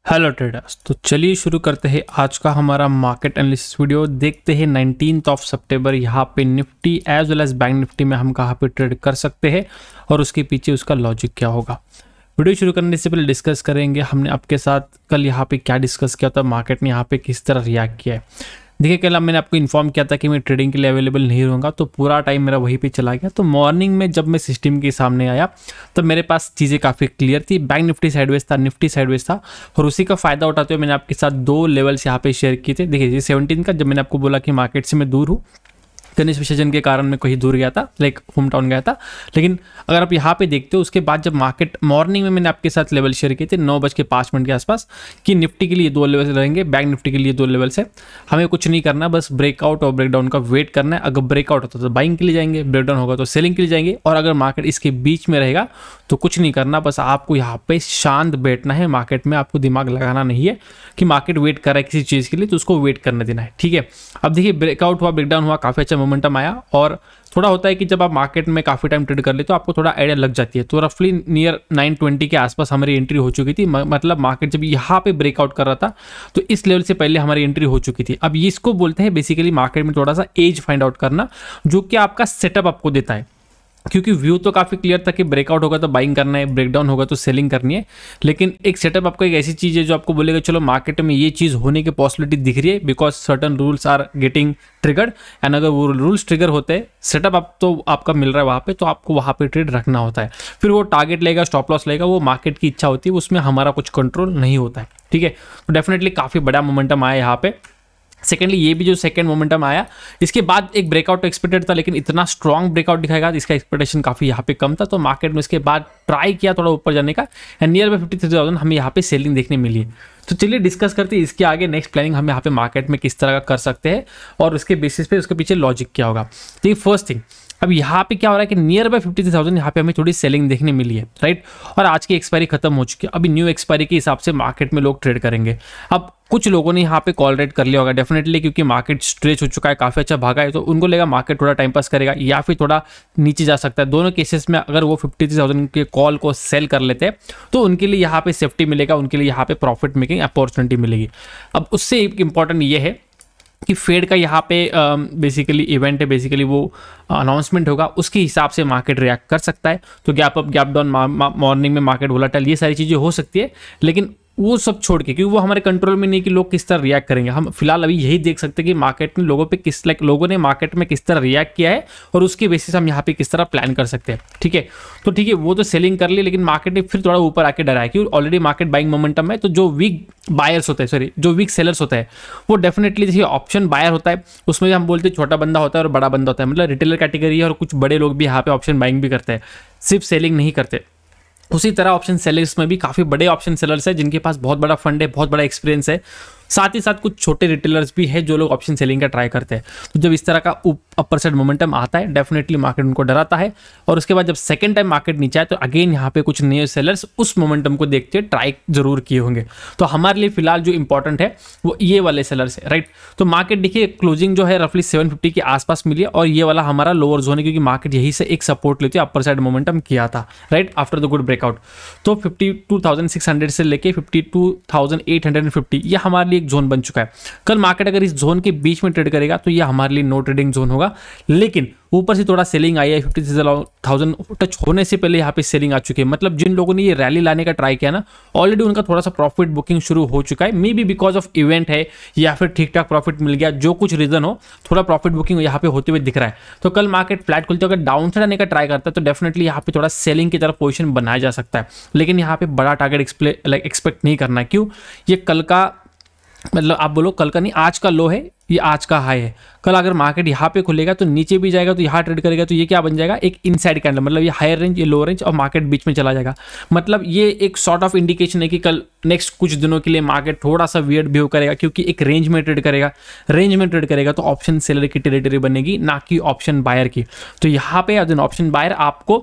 Hello traders. तो चलिए शुरू करते हैं आज का हमारा मार्केट एनालिसिस वीडियो। देखते हैं 19 सितंबर यहाँ पे Nifty as well as bank Nifty में हम कहाँ पे ट्रेड कर सकते हैं और उसके पीछे उसका लॉजिक क्या होगा। वीडियो शुरू करने से पहले डिस्कस करेंगे हमने आपके साथ कल यहाँ पे क्या डिस्कस किया था, मार्केट ने यहाँ पे किस तरह रिएक्ट किया है। देखिए कल मैंने आपको इन्फॉर्म किया था कि मैं ट्रेडिंग के लिए अवेलेबल नहीं रहूँगा, तो पूरा टाइम मेरा वहीं पे चला गया। तो मॉर्निंग में जब मैं सिस्टम के सामने आया तो मेरे पास चीज़ें काफ़ी क्लियर थी। बैंक निफ्टी साइडवेज था, निफ्टी साइडवेज था और उसी का फायदा उठाते हुए मैंने आपके साथ दो लेवल्स यहाँ पे शेयर किए थे। देखिए 17 का जब मैंने आपको बोला कि मार्केट से मैं दूर हूँ, गणेश विसर्जन के कारण मैं कहीं दूर गया था, लाइक होम टाउन गया था। लेकिन अगर आप यहाँ पे देखते हो उसके बाद जब मार्केट मॉर्निंग में मैंने आपके साथ लेवल शेयर किए थे 9:05 के आसपास कि निफ्टी के लिए दो लेवल रहेंगे, बैंक निफ्टी के लिए दो लेवल्स है। हमें कुछ नहीं करना, बस ब्रेकआउट और ब्रेकडाउन का वेट करना है। अगर ब्रेकआउट होता तो बाइंग के लिए जाएंगे, ब्रेकडाउन होगा तो सेलिंग के लिए जाएंगे। और अगर मार्केट इसके बीच में रहेगा तो कुछ नहीं करना, बस आपको यहाँ पे शांत बैठना है। मार्केट में आपको दिमाग लगाना नहीं है कि मार्केट वेट कर रहा है किसी चीज़ के लिए, तो उसको वेट करने देना है। ठीक है, अब देखिए ब्रेकआउट हुआ, ब्रेकडाउन हुआ, काफ़ी अच्छा मोमेंटम आया। और थोड़ा होता है कि जब आप मार्केट में काफ़ी टाइम ट्रेड कर ले तो आपको थोड़ा आइडिया लग जाती है। तो रफली नियर 920 के आसपास हमारी एंट्री हो चुकी थी। मतलब मार्केट जब यहाँ पे ब्रेकआउट कर रहा था तो इस लेवल से पहले हमारी एंट्री हो चुकी थी। अब इसको बोलते हैं बेसिकली मार्केट में थोड़ा सा एज फाइंड आउट करना, जो कि आपका सेटअप आपको देता है। क्योंकि व्यू तो काफ़ी क्लियर था कि ब्रेकआउट होगा तो बाइंग करना है, ब्रेकडाउन होगा तो सेलिंग करनी है। लेकिन एक सेटअप आपको एक ऐसी चीज़ है जो आपको बोलेगा चलो मार्केट में ये चीज़ होने की पॉसिबिलिटी दिख रही है, because certain rules are getting triggered. And अगर वो रूल्स ट्रिगर होते हैं, सेटअप आप तो आपका मिल रहा है वहाँ पे, तो आपको वहाँ पे ट्रेड रखना होता है। फिर वो टारगेट लेगा, स्टॉप लॉस लेगा, वो मार्केट की इच्छा होती है, उसमें हमारा कुछ कंट्रोल नहीं होता है। ठीक है, तो डेफिनेटली काफ़ी बड़ा मोमेंटम आया यहाँ पे। सेकेंडली ये भी जो सेकंड मोमेंटम आया, इसके बाद एक ब्रेकआउट एक्सपेक्टेड था, लेकिन इतना स्ट्रॉन्ग ब्रेकआउट दिखाएगा इसका एक्सपेक्टेशन काफ़ी यहाँ पे कम था। तो मार्केट में इसके बाद ट्राई किया थोड़ा ऊपर जाने का, एंड नियर बाय 53,000 हमें यहाँ पे सेलिंग देखने मिली है। तो चलिए डिस्कस करते हैं इसके आगे नेक्स्ट प्लानिंग हम यहाँ पे मार्केट में किस तरह का कर सकते हैं और उसके बेसिस पे उसके पीछे लॉजिक क्या होगा। तो ये फर्स्ट थिंग, अब यहाँ पे क्या हो रहा है कि नियर बाय 53,000 यहाँ पे हमें थोड़ी सेलिंग देखने मिली है, राइट। और आज की एक्सपायरी खत्म हो चुकी है, अभी न्यू एक्सपायरी के हिसाब से मार्केट में लोग ट्रेड करेंगे। अब कुछ लोगों ने यहाँ पे कॉल रेट कर लिया होगा डेफिनेटली, क्योंकि मार्केट स्ट्रेच हो चुका है, काफ़ी अच्छा भागा है, तो उनको लेगा मार्केट थोड़ा टाइम पास करेगा या फिर थोड़ा नीचे जा सकता है। दोनों केसेस में अगर वो 53,000 के कॉल को सेल कर लेते हैं तो उनके लिए यहाँ पे सेफ्टी मिलेगा, उनके लिए यहाँ पे प्रॉफिट मेकिंग अपॉर्चुनिटी मिलेगी। अब उससे एक इंपॉर्टेंट ये है कि फेड का यहाँ पे बेसिकली इवेंट है, बेसिकली वो अनाउंसमेंट होगा, उसके हिसाब से मार्केट रिएक्ट कर सकता है। तो gap up gap down, morning में मार्केट वोलेटाइल, ये सारी चीज़ें हो सकती है। लेकिन वो सब छोड़ के, क्योंकि वो हमारे कंट्रोल में नहीं कि लोग किस तरह रिएक्ट करेंगे। हम फिलहाल अभी यही देख सकते हैं कि मार्केट ने लोगों पे लोगों ने मार्केट में किस तरह रिएक्ट किया है और उसके बेसिस हम यहाँ पे किस तरह प्लान कर सकते हैं। ठीक है, तो ठीक है, वो तो सेलिंग कर ली, लेकिन मार्केट ने फिर थोड़ा ऊपर आके डरा है क्योंकि ऑलरेडी मार्केट बाइंग मोमेंटम है। तो जो वीक बायर्स होते हैं, सॉरी जो वीक सेलर्स होता है, वो डेफिनेटली जैसे ऑप्शन बायर होता है, उसमें हम बोलते हैं छोटा बंदा होता है और बड़ा बंदा होता है, मतलब रिटेलर कैटेगरी है, और कुछ बड़े लोग भी यहाँ पे ऑप्शन बाइंग भी करते हैं, सिर्फ सेलिंग नहीं करते। उसी तरह ऑप्शन सेलर्स में भी काफ़ी बड़े ऑप्शन सेलर्स हैं जिनके पास बहुत बड़ा फंड है, बहुत बड़ा एक्सपीरियंस है। साथ ही साथ कुछ छोटे रिटेलर्स भी है जो लोग ऑप्शन सेलिंग का ट्राई करते हैं। तो जब इस तरह का अपर साइड मोमेंटम आता है, डेफिनेटली मार्केट उनको डराता है। और उसके बाद जब सेकंड टाइम मार्केट नीचे आए तो अगेन यहाँ पे कुछ नए सेलर्स उस मोमेंटम को देखते हुए ट्राई जरूर किए होंगे। तो हमारे लिए फिलहाल जो इंपॉर्टेंट है वो ये वाले सेलर्स है, राइट। तो मार्केट देखिए क्लोजिंग जो है रफली 750 के आसपास मिली है, और ये वाला हमारा लोअर जोन है क्योंकि मार्केट यही से एक सपोर्ट लेते अपर साइड मोमेंटम किया था, right, after the good breakout. तो 52,600 से लेके 52,850 ये हमारे लिए एक जोन बन चुका है। कल मार्केट अगर इस जोन के बीच में ट्रेड करेगा तो ये हमारे लिए नो ट्रेडिंग जोन होगा। लेकिन ऊपर से थोड़ा सेलिंग आई है, 53,000 टच होने से पहले यहाँ पे सेलिंग आ चुकी है। मतलब जिन लोगों ने ये रैली लाने का ट्राई किया ना, ऑलरेडी उनका थोड़ा सा प्रॉफिट बुकिंग शुरू हो चुका है। May be because of event है या फिर ठीक ठाक प्रॉफिट मिल गया, जो कुछ रीजन हो, थोड़ा प्रॉफिट बुकिंग यहाँ पे होते हुए दिख रहा है। तो कल मार्केट फ्लैट खुलते अगर डाउन साइड आने का ट्राई करता है तो डेफिनेटली यहाँ पे थोड़ा सेलिंग की तरफ पोजिशन बनाया जा सकता है। लेकिन यहाँ पे बड़ा टारगेट एक्सपेक्ट नहीं करना है। क्यों? ये कल का, मतलब आप बोलो कल का नहीं, आज का लो है, ये आज का हाई है। कल अगर मार्केट यहाँ पे खुलेगा तो नीचे भी जाएगा, तो यहाँ ट्रेड करेगा, तो ये क्या बन जाएगा, एक इनसाइड कैंडल। मतलब ये हायर रेंज, ये लोअर रेंज, और मार्केट बीच में चला जाएगा। मतलब ये एक सॉर्ट ऑफ इंडिकेशन है कि कल नेक्स्ट कुछ दिनों के लिए मार्केट थोड़ा सा वियर्ड बिहेव करेगा, क्योंकि एक रेंज में ट्रेड करेगा। रेंज में ट्रेड करेगा तो ऑप्शन सेलर की टेरिटरी बनेगी, ना कि ऑप्शन बायर की। तो यहाँ पे एज एन ऑप्शन बायर आपको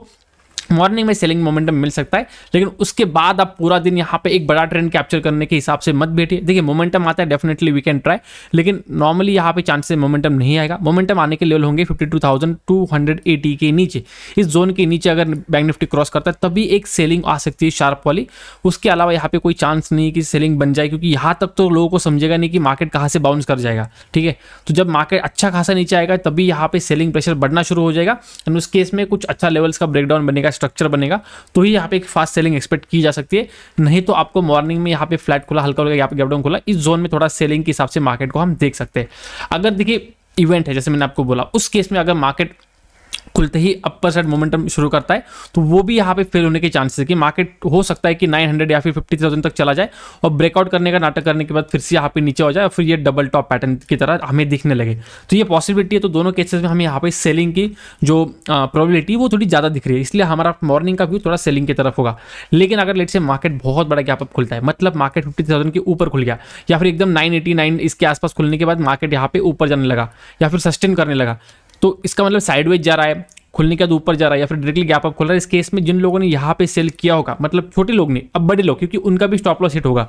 मॉर्निंग में सेलिंग मोमेंटम मिल सकता है, लेकिन उसके बाद आप पूरा दिन यहाँ पे एक बड़ा ट्रेंड कैप्चर करने के हिसाब से मत बैठिए। देखिए मोमेंटम आता है, डेफिनेटली वी कैन ट्राई, लेकिन नॉर्मली यहाँ पे चांसेस मोमेंटम नहीं आएगा। मोमेंटम आने के लेवल होंगे 52,280 के नीचे, इस जोन के नीचे अगर बैंक निफ्टी क्रॉस करता है तभी एक सेलिंग आ सकती है शार्प वाली। उसके अलावा यहाँ पे कोई चांस नहीं कि सेलिंग बन जाए, क्योंकि यहाँ तक तो लोगों को समझेगा नहीं कि मार्केट कहाँ से बाउंस कर जाएगा। ठीक है, तो जब मार्केट अच्छा खासा नीचे आएगा तभी यहाँ पे सेलिंग प्रेशर बढ़ना शुरू हो जाएगा, एंड उस केस में कुछ अच्छा लेवल्स का ब्रेकडाउन बनेगा, स्ट्रक्चर बनेगा, तो ही यहाँ पे एक फास्ट सेलिंग एक्सपेक्ट की जा सकती है। नहीं तो आपको मॉर्निंग में यहाँ पे फ्लैट खुला, हल्का यहाँ पे गैप डाउन खुला, इस जोन में थोड़ा सेलिंग के हिसाब से मार्केट को हम देख सकते हैं। अगर देखिए इवेंट है, जैसे मैंने आपको बोला, उस केस में अगर मार्केट खुलते ही अपर साइड मोमेंटम शुरू करता है तो वो भी यहाँ पे फेल होने के चांसेस है कि मार्केट हो सकता है कि 900 या फिर 50,000 तक चला जाए और ब्रेकआउट करने का नाटक करने के बाद फिर से यहाँ पे नीचे हो जाए और फिर ये डबल टॉप पैटर्न की तरह हमें दिखने लगे। तो ये पॉसिबिलिटी है। तो दोनों केसेस में हमें यहाँ पे सेलिंग की जो प्रोबेबिलिटी वो थोड़ी ज़्यादा दिख रही है, इसलिए हमारा मॉर्निंग का व्यू थोड़ा सेलिंग की तरफ होगा। लेकिन अगर लेट से मार्केट बहुत बड़ा गैप अप खुलता है, मतलब मार्केट 50,000 के ऊपर खुल गया या फिर एकदम 989 इसके आसपास खुलने के बाद मार्केट यहाँ पे ऊपर जाने लगा या फिर सस्टेन करने लगा, तो इसका मतलब साइडवेज जा रहा है, खुलने के बाद ऊपर जा रहा है या फिर डायरेक्टली गैप अप खुल रहा है। इस केस में जिन लोगों ने यहाँ पे सेल किया होगा, मतलब छोटे लोग नहीं, अब बड़े लोग, क्योंकि उनका भी स्टॉप लॉस हिट होगा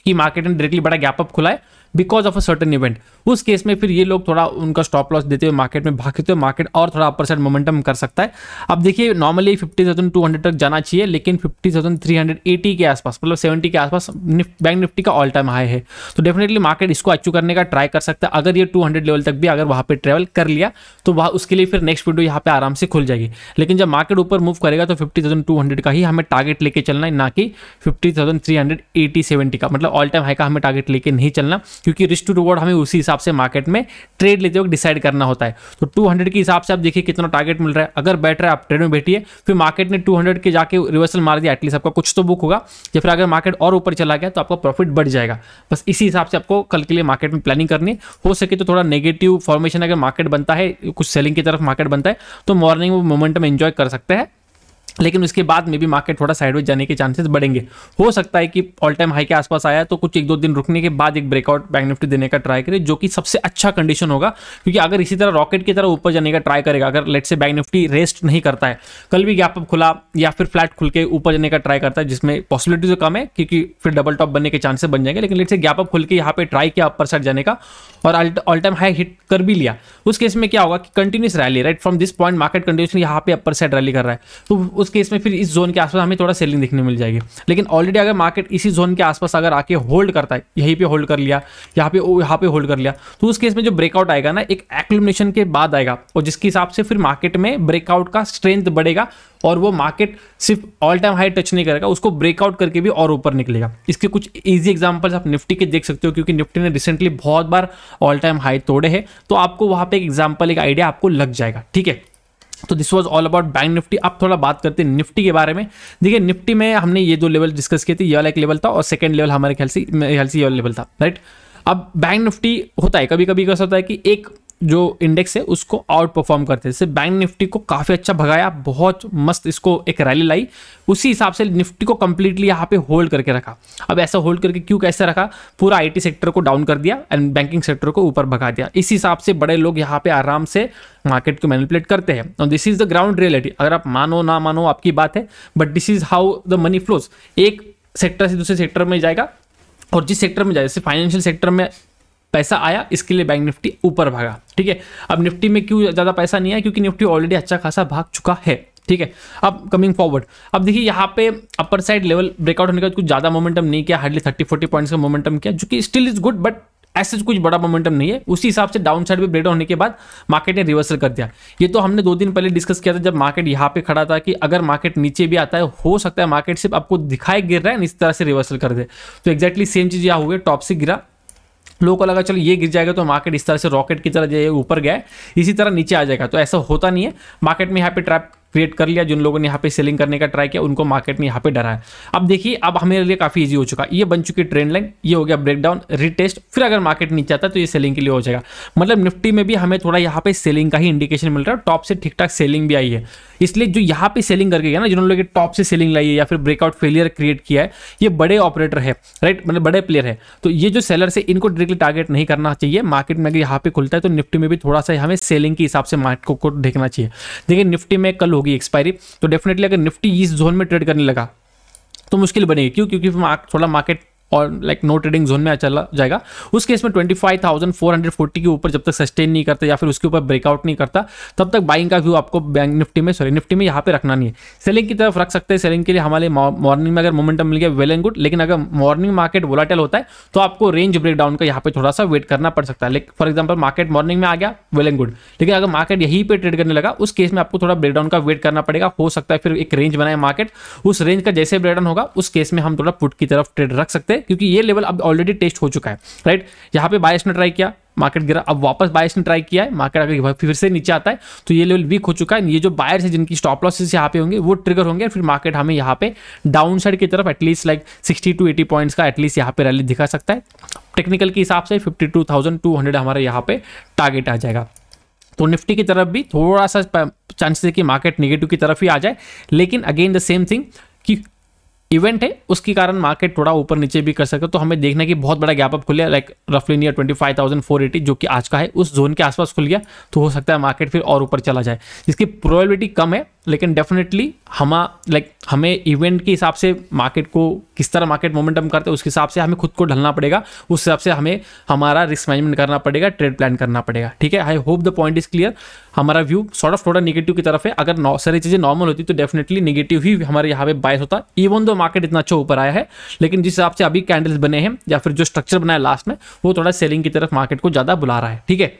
कि मार्केट ने डायरेक्टली बड़ा गैप अप खुला है because of a certain event. उस केस में फिर ये लोग थोड़ा उनका स्टॉप लॉस देते हुए मार्केट में भागते हुए मार्केट और थोड़ा अपर साइड मोमेंटम कर सकता है। अब देखिए नॉर्मली 50,200 तक जाना चाहिए, लेकिन 50,380 के आसपास, मतलब 70 के आसपास बैंक निफ्टी का ऑल टाइम हाई है, तो डेफिनेटली मार्केट इसको अचीव करने का ट्राई कर सकता है। अगर ये 200 लेवल तक भी अगर वहाँ पे ट्रेवल कर लिया तो वह उसके लिए फिर नेक्स्ट विंडो यहाँ पे आराम से खुल जाएगी। लेकिन जब मार्केट ऊपर मूव करेगा तो 50,200 का ही हमें टारगेट लेके चलना है, ना कि 50,380-70 का, मतलब ऑल टाइम हाई का हमें टारगेट लेके नहीं चलना, क्योंकि रिस्क टू रिवॉर्ड हमें उसी हिसाब से मार्केट में ट्रेड लेते वक्त डिसाइड करना होता है। तो 200 के हिसाब से आप देखिए कितना टारगेट मिल रहा है। अगर बैठ रहा है आप ट्रेड में बैठिए, फिर मार्केट ने 200 के जाके रिवर्सल मार दिया, एटलीस्ट आपका कुछ तो बुक होगा, या फिर अगर मार्केट और ऊपर चला गया तो आपका प्रॉफिट बढ़ जाएगा। बस इसी हिसाब से आपको कल के लिए मार्केट में प्लानिंग करनी है। हो सके तो थोड़ा नेगेटिव फॉर्मेशन अगर मार्केट बनता है, कुछ सेलिंग की तरफ मार्केट बनता है, तो मॉर्निंग में मोमेंटम एंजॉय कर सकते हैं, लेकिन उसके बाद में भी मार्केट थोड़ा साइडवेज जाने के चांसेस बढ़ेंगे। हो सकता है कि ऑल टाइम हाई के आसपास आया तो कुछ 1-2 दिन रुकने के बाद एक ब्रेकआउट बैंक निफ्टी देने का ट्राई करे, जो कि सबसे अच्छा कंडीशन होगा। क्योंकि अगर इसी तरह रॉकेट की तरह ऊपर जाने का ट्राई करेगा, अगर लेट से बैंक निफ्टी रेस्ट नहीं करता है, कल भी गैप अप खुला या फिर फ्लैट खुल के ऊपर जाने का ट्राई करता है, जिसमें पॉसिबिलिटी तो कम है क्योंकि फिर डबल टॉप बनने के चांसेस बन जाएंगे, लेकिन लेट से गैप अप खुल के यहाँ पे ट्राई किया अपर साइड जाने का और ऑल टाइम हाई हिट कर भी लिया, उस केस में क्या होगा कि continuous rally, right from this point market continuously यहाँ पे अपर साइड रैली कर रहा है, तो उस केस में फिर इस जोन के आसपास हमें थोड़ा सेलिंग दिखने मिल जाएगी। लेकिन ऑलरेडी अगर मार्केट इसी जोन के आसपास अगर आके होल्ड करता है, यहीं पे होल्ड कर लिया, यहाँ पे होल्ड कर लिया, तो उस केस में जो ब्रेकआउट आएगा ना, एक एक्यूमुलेशन के बाद आएगा, और जिसके हिसाब से फिर मार्केट में ब्रेकआउट का स्ट्रेंथ बढ़ेगा और वो मार्केट सिर्फ ऑल टाइम हाई टच नहीं करेगा, उसको ब्रेकआउट करके भी और ऊपर निकलेगा। इसके कुछ इजी एग्जांपल्स आप निफ्टी के देख सकते हो, क्योंकि निफ्टी ने रिसेंटली बहुत बार ऑल टाइम हाई तोड़े हैं, तो आपको वहां पे एक एग्जांपल, एक आइडिया आपको लग जाएगा। ठीक है, तो this was all about bank Nifty. अब थोड़ा बात करते हैं निफ्टी के बारे में। देखिए निफ्टी में हमने ये 2 लेवल डिस्कस किए थे, ये वाला एक लेवल था और सेकंड लेवल हमारे ख्याल से ये वाला लेवल था, राइट। अब बैंक निफ्टी होता है कभी कभी कैसा होता है कि एक जो इंडेक्स है उसको आउट परफॉर्म करते हैं, जैसे बैंक निफ्टी को काफ़ी अच्छा भगाया, बहुत मस्त इसको एक रैली लाई, उसी हिसाब से निफ्टी को कंप्लीटली यहाँ पे होल्ड करके रखा। अब ऐसा होल्ड करके क्यों कैसे रखा, पूरा आईटी सेक्टर को डाउन कर दिया एंड बैंकिंग सेक्टर को ऊपर भगा दिया। इस हिसाब से बड़े लोग यहाँ पे आराम से मार्केट को मैनिपुलेट करते हैं, और this is the ground reality. अगर आप मानो ना मानो आपकी बात है, but this is how the money flows. एक सेक्टर से दूसरे सेक्टर में जाएगा, और जिस सेक्टर में जाए, जैसे फाइनेंशियल सेक्टर में पैसा आया, इसके लिए बैंक निफ्टी ऊपर भागा। ठीक है, अब निफ्टी में क्यों ज़्यादा पैसा नहीं आया, क्योंकि निफ्टी ऑलरेडी अच्छा खासा भाग चुका है। ठीक है, अब कमिंग फॉरवर्ड, अब देखिए यहाँ पे अपर साइड लेवल ब्रेकआउट होने के बाद कुछ ज़्यादा मोमेंटम नहीं किया, हार्डली 30-40 पॉइंट्स का मोमेंटम किया, जो कि स्टिल इज गुड, बट ऐसे कुछ बड़ा मोमेंटम नहीं है। उसी हिसाब से डाउन साइड पे ब्रेकडाउन होने के बाद मार्केट ने रिवर्सल कर दिया। ये तो हमने 2 दिन पहले डिस्कस किया था, जब मार्केट यहाँ पे खड़ा था, कि अगर मार्केट नीचे भी आता है, हो सकता है मार्केट सिर्फ आपको दिखाई गिर रहा है, इस तरह से रिवर्सल कर दे। तो एक्जैक्टली सेम चीज़ यहाँ हुई, टॉप से गिरा, लोगों को लगा चलो ये गिर जाएगा तो मार्केट इस तरह से रॉकेट की तरह जो ऊपर गया है इसी तरह नीचे आ जाएगा, तो ऐसा होता नहीं है। मार्केट में यहाँ पे ट्रैप क्रिएट कर लिया, जिन लोगों ने यहाँ पे सेलिंग करने का ट्राई किया उनको मार्केट में यहाँ पे डरा है। अब देखिए, अब हमारे लिए काफी इजी हो चुका, ये बन चुकी ट्रेंड लाइन, ये हो गया ब्रेकडाउन, रिटेस्ट, फिर अगर मार्केट नीचे आता है तो ये सेलिंग के लिए हो जाएगा। मतलब निफ्टी में भी हमें थोड़ा यहाँ पे सेलिंग का ही इंडिकेशन मिल रहा है, टॉप से ठीक ठाक सेलिंग भी आई है। इसलिए जो यहाँ पे सेलिंग करके गया ना, जिन्होंने टॉप से सेलिंग लाई है या फिर ब्रेकआउट फेलियर क्रिएट किया है, ये बड़े ऑपरेटर है, राइट, मतलब बड़े प्लेयर है। तो ये जो सेलर से इनको डायरेक्टली टारगेट नहीं करना चाहिए। मार्केट में अगर यहाँ पे खुलता है तो निफ्टी में भी थोड़ा सा हमें सेलिंग के हिसाब से मार्केट को देखना चाहिए। देखिए निफ्टी में कल हो होगी एक्सपायरी, तो डेफिनेटली अगर निफ्टी इस जोन में ट्रेड करने लगा तो मुश्किल बनेगी। क्यों? क्योंकि थोड़ा मार्केट और लाइक नो ट्रेडिंग जोन में चला जाएगा। उस केस में 25,440 के ऊपर जब तक सस्टेन नहीं करता या फिर उसके ऊपर ब्रेकआउट नहीं करता, तब तक बाइंग का व्यू आपको बैंक निफ्टी में यहाँ पे रखना नहीं है। सेलिंग की तरफ रख सकते हैं। सेलिंग के लिए हमारे मॉर्निंग में अगर मोमेंटम मिल गया वेल एंड गुड, लेकिन अगर मॉर्निंग मार्केट वोलाटाइल होता है तो आपको रेंज ब्रेकडाउन का यहाँ पे थोड़ा सा वेट करना पड़ सकता है। Like for example market morning में आ गया वेल एंड गुड, लेकिन अगर मार्केट यहीं पे ट्रेड करने लगा उस केस में आपको थोड़ा ब्रेकडाउन का वेट करना पड़ेगा। हो सकता है फिर एक रेंज बनाए मार्केट, उस रेंज का जैसे ब्रेकडाउन होगा उस केस में हम थोड़ा पुट की तरफ ट्रेड रख सकते हैं, क्योंकि ये लेवल अब ऑलरेडी टेस्ट हो चुका है, राइट। यहाँ पे बायर्स ने ट्राई किया, मार्केट गिरा, अब वापस बायर्स ने ट्राई किया है, मार्केट अगर फिर से नीचे आता है तो ये लेवल वीक हो चुका है। ये जो बायर्स है जिनकी स्टॉप लॉसेस यहाँ पे होंगे वो ट्रिगर होंगे, फिर मार्केट हमें यहाँ पे डाउन साइड की तरफ एटलीस्ट लाइक 60 to 80 पॉइंट्स का एटलीस्ट यहाँ पे रैली दिखा सकता है। टेक्निकल के हिसाब से 52,200 हमारे यहाँ पे टारगेट आ जाएगा। तो निफ्टी की तरफ भी थोड़ा सा चांसेस है कि मार्केट निगेटिव की तरफ ही आ जाए, लेकिन अगेन द सेम थिंग कि इवेंट है उसके कारण मार्केट थोड़ा ऊपर नीचे भी कर सकते हो। तो हमें देखना है कि बहुत बड़ा गैप अप खुल गया लाइक रफली नियर 25,480 जो कि आज का है, उस जोन के आसपास खुल गया तो हो सकता है मार्केट फिर और ऊपर चला जाए, जिसकी प्रोबेबिलिटी कम है। लेकिन डेफिनेटली हमें इवेंट के हिसाब से मार्केट को किस तरह मार्केट मोमेंटम करते हैं उसके हिसाब से हमें खुद को ढलना पड़ेगा, उस हिसाब से हमें हमारा रिस्क मैनेजमेंट करना पड़ेगा, ट्रेड प्लान करना पड़ेगा। ठीक है, I hope the point is clear. हमारा व्यू सॉर्ट ऑफ थोड़ा निगेटिव की तरफ है। अगर सारी चीज़ें नॉर्मल होती तो डेफिनेटली निगेटिव ही हमारे यहाँ पे बायस होता, इवन दो मार्केट इतना अच्छा ऊपर आया है। लेकिन जिस हिसाब से अभी कैंडल्स बने हैं या फिर जो स्ट्रक्चर बनाया लास्ट में, वो थोड़ा सेलिंग की तरफ मार्केट को ज़्यादा बुला रहा है। ठीक है,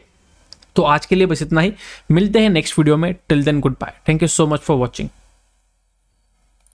तो आज के लिए बस इतना ही, मिलते हैं नेक्स्ट वीडियो में। Till then good bye, thank you so much for watching.